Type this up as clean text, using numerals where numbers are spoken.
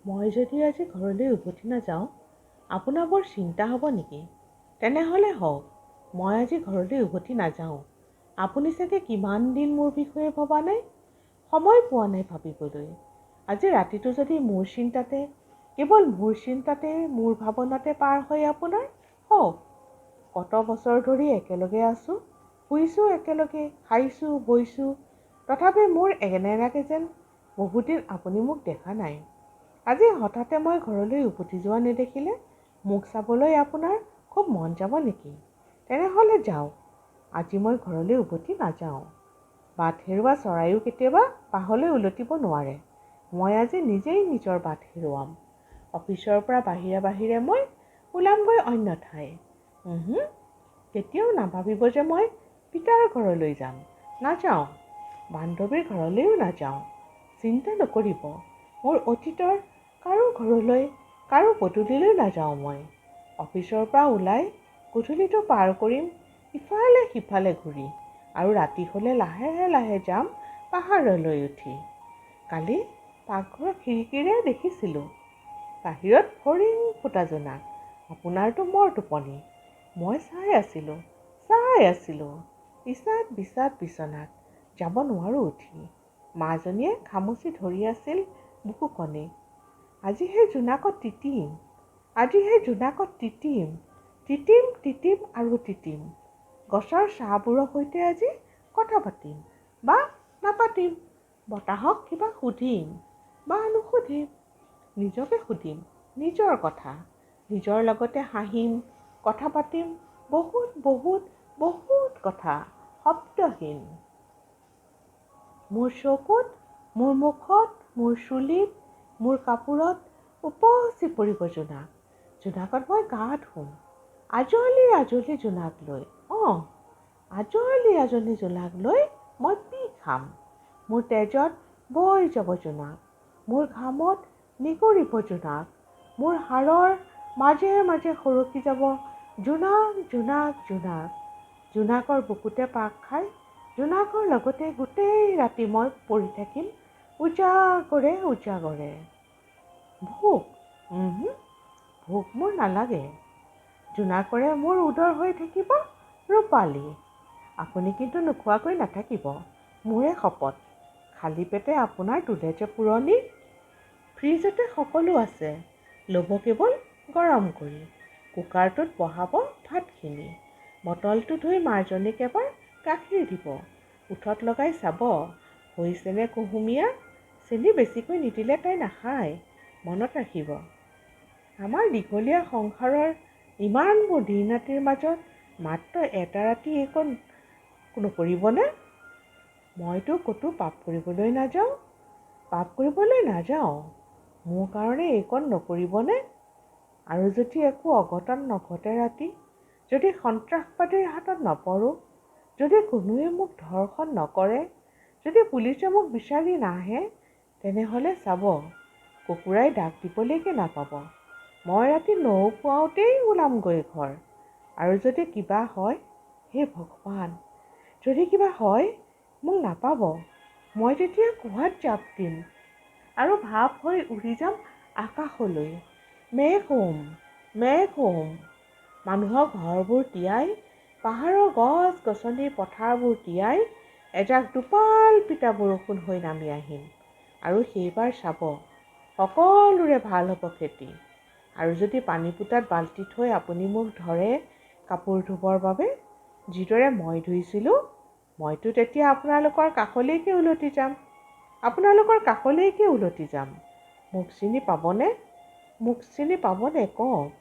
মই যদি আজি ঘৰলৈ উভতি নাযাওঁ, আপোনাৰ বৰ চিন্তা হ'ব নেকি? তেনেহ'লে হওক, মই আজি ঘৰলৈ উভতি নাযাওঁ। আপুনি চাগে কিমান দিন মোৰ বিষয়ে ভবা নাই, সময় পোৱা নাই ভাবিবলৈ। আজি ৰাতিটো যদি মোৰ চিন্তাতে, কেৱল মোৰ চিন্তাতে, মোৰ ভাৱনাতে পাৰ হয় আপোনাৰ, হওক। কত বছৰ ধৰি একেলগে আছোঁ, শুইছোঁ একেলগে, খাইছোঁ বৈছোঁ, তথাপি মোৰ এনে লাগে যেন বহুদিন আপুনি মোক দেখা নাই। আজি হঠাতে মই ঘৰলৈ উভতি যোৱা নেদেখিলে মোক চাবলৈ আপোনাৰ খুব মন যাব নেকি? তেনেহ'লে যাওক, আজি মই ঘৰলৈ উভতি নাযাওঁ। বাট হেৰুৱা চৰাইও কেতিয়াবা বাহলৈ উলটিব নোৱাৰে। মই আজি নিজেই নিজৰ বাট হেৰুৱাম। অফিচৰ পৰা বাহিৰে মই ওলামগৈ অন্য ঠাই। কেতিয়াও নাভাবিব যে মই পিতাৰ ঘৰলৈ যাম। নাযাওঁ। বান্ধৱীৰ ঘৰলৈও নাযাওঁ। চিন্তা নকৰিব, মোৰ অতীতৰ কাৰো ঘৰলৈ, কাৰো পদূলিলৈ নাযাওঁ মই। অফিচৰ পৰা ওলাই গধূলিটো পাৰ কৰিম ইফালে সিফালে ঘূৰি, আৰু ৰাতি হ'লে লাহে লাহে যাম পাহাৰলৈ উঠি। কালি পাকঘৰৰ খিৰিকীৰে দেখিছিলোঁ বাহিৰত ফৰিং ফুটা জোনাক। আপোনাৰতো মৰ টোপনি। মই চাই আছিলোঁ ইচাত বিচাত বিচনাত যাব নোৱাৰোঁ উঠি। মাজনীয়ে খামুচি ধৰি আছিল বুকুখনি। আজিহে জোনাকত তিতিম, তিতিম আৰু তিতিম। গছৰ ছাঁবোৰৰ সৈতে আজি কথা পাতিম বা নাপাতিম। বতাহক কিবা সুধিম বা নুসুধিম। নিজকে সুধিম নিজৰ কথা। নিজৰ লগতে হাঁহিম, কথা পাতিম, বহুত কথা, শব্দহীন। মোৰ চকুত, মোৰ মুখত, মোৰ চুলিত, মোৰ কাপোৰত উপচি পৰিব জোনাক। জোনাকত মই গা ধুম আজলি জোনাক লৈ। আজলি জোনাক লৈ মই পি খাম। মোৰ তেজত বৈ যাব জোনাক। মোৰ ঘামত নিগৰিব জোনাক। মোৰ হাড়ৰ মাজে সৰকি যাব জোনাক। জোনাকৰ বুকুতে পাক খাই, জোনাকৰ লগতে গোটেই ৰাতি মই পৰি থাকিম উজাগৰে। ভোক মোৰ নালাগে। জোনাকৰে মোৰ উদৰ হৈ থাকিব ৰূপালী। আপুনি কিন্তু নোখোৱাকৈ নাথাকিব, মোৰে শপত। খালী পেটে আপোনাৰ তোলে যে পুৰণি। ফ্ৰিজতে সকলো আছে, ল'ব কেৱল গৰম কৰি। কুকাৰটোত বহাব ভাতখিনি। বটলটো ধুই মাৰজনীক এবাৰ গাখীৰ দিব। ওঠত লগাই চাব হৈছেনে কুহুমীয়া। চেনি বেছিকৈ নিদিলে তাই নাখায়, মনত ৰাখিব। আমাৰ দীঘলীয়া সংসাৰৰ ইমানবোৰ দিন ৰাতিৰ মাজত মাত্ৰ এটা ৰাতি এইকণ নকৰিবনে? মইতো ক'তো পাপ কৰিবলৈ নাযাওঁ। মোৰ কাৰণে এইকণ নকৰিবনে? আৰু যদি একো অঘটন নঘটে ৰাতি, যদি সন্ত্ৰাসবাদীৰ হাতত নপৰোঁ, যদি কোনোৱে মোক ধৰ্ষণ নকৰে, যদি পুলিচে মোক বিচাৰি নাহে, তেনেহ'লে চাব কুকুৰাই ডাক দিবলৈকে নাপাব। মই ৰাতি নৌপুৱাওঁতেই ওলামগৈ ঘৰ। আৰু যদি কিবা হয়, হে ভগৱান, যদি কিবা হয় মোক নাপাব। মই তেতিয়া কুৱাত জাপ দিম আৰু ভাপ হৈ উৰি যাম আকাশলৈ। মেঘ হ'ম। মানুহৰ ঘৰবোৰ তিয়াই, পাহাৰৰ গছ-গছনি পথাৰবোৰ তিয়াই, এজাক টোপাল পিতা বৰষুণ হৈ নামি আহিম। আৰু সেইবাৰ চাব সকলোৰে ভাল হ'ব খেতি। আৰু যদি পানী পোতাত বাল্টি থৈ আপুনি মোক ধৰে কাপোৰ ধুবৰ বাবে, যিদৰে মই ধুইছিলোঁ, মইতো তেতিয়া আপোনালোকৰ কাষলৈকে উলটি যাম। মোক চিনি পাবনে কওক?